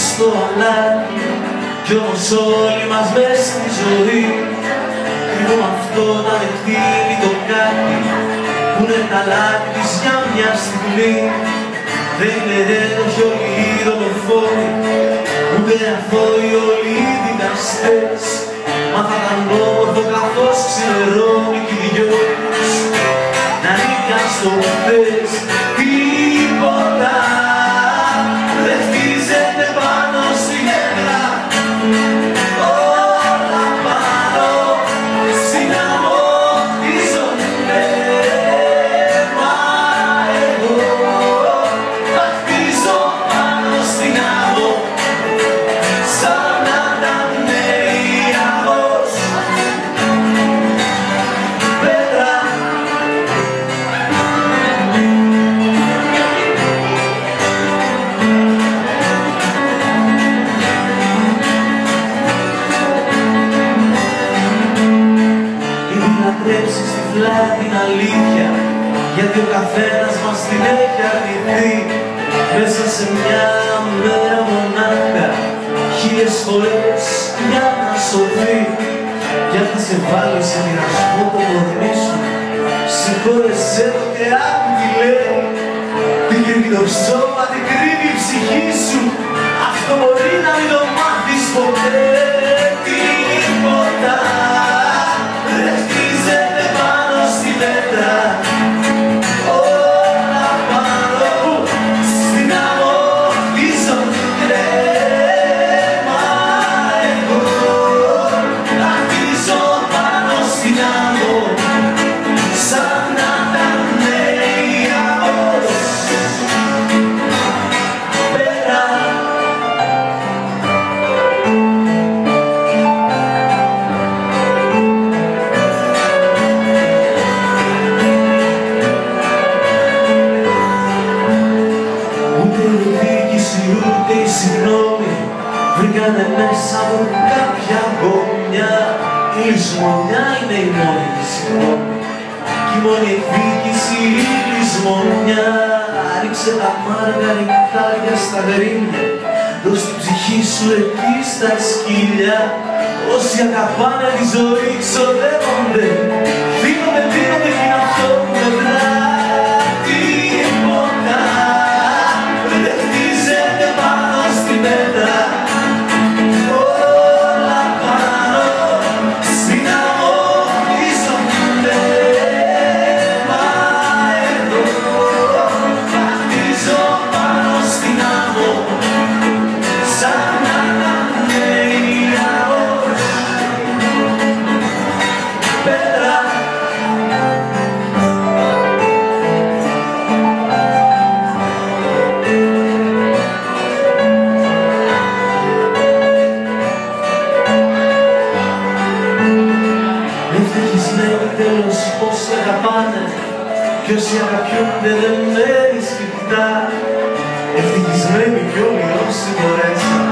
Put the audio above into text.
στο αλάτι. Κι όμως όλοι μας μες στη ζωή κρύβουμε αυτό να δεχτεί το κάτι που είναι καλά της για μια στιγμή. Δεν είναι ένοχοι όλοι οι δολοφόνοι, ούτε αθώοι όλοι οι δυναστές, μα θα ήταν όμορφο καθώς ξημερώνει κι οι δυο τους να νίκαν στο χθες. Τίποτα δεν χτίζεται πάνω στη νεύρα, όλα πάνω στην άμμο χτίζονται. Μα εγώ θα χτίζω πάνω στην άμμο σαν να ήταν νέος. Πέτρα λατρέψεις τυφλά την αλήθεια, γιατί ο καθένας μας την έχει αρνηθεί. Μέσα σε μια μέρα μονάχα, 1000 φορές για να σωθεί. Κι αν θα σε βάλω σε μοιρασμό το κορμί σου, συγχώρεσέ το και άκου τι λέει. Την κρύβει το σώμα, την κρύβει η ψυχή σου, αυτό μπορεί να μην το μάθεις ποτέ. Τίποτα δεν χτίζεται πάνω στη πέτρα, όλα πάνω στην άμμο χτίζονται. Μα εγώ θα χτίζω πάνω στην άμμο σαν να ήταν νέος. Πέτρα ούτε η συγγνώμη βρήκανε μέσα από κάποια γωνιά. Η λησμονιά είναι η μόνη της συγγνώμη κι η μόνη εκδίκηση η λησμονιά. Ρίξε τα μαργαριτάρια στα γρήμια, δώσ' την ψυχή σου εκεί στα σκύλια. Όσοι αγαπάνε τη ζωή ξοδεύονται, δίνονται κι είναι αυτό που μετρά. Τίποτα δεν χτίζεται πάνω στην πέτρα, όλα πάνω στην άμμο χτίζονται. Μα εγώ θα χτίζω πάνω στην άμμο σαν να ήταν νέος. Πέτρα ευτυχισμένοι τέλος όσοι αγαπάνε κι όσοι αγαπιούνται δεν μένει σφιχτά. Ευτυχισμένοι κι όλοι όσοι μπορέσαν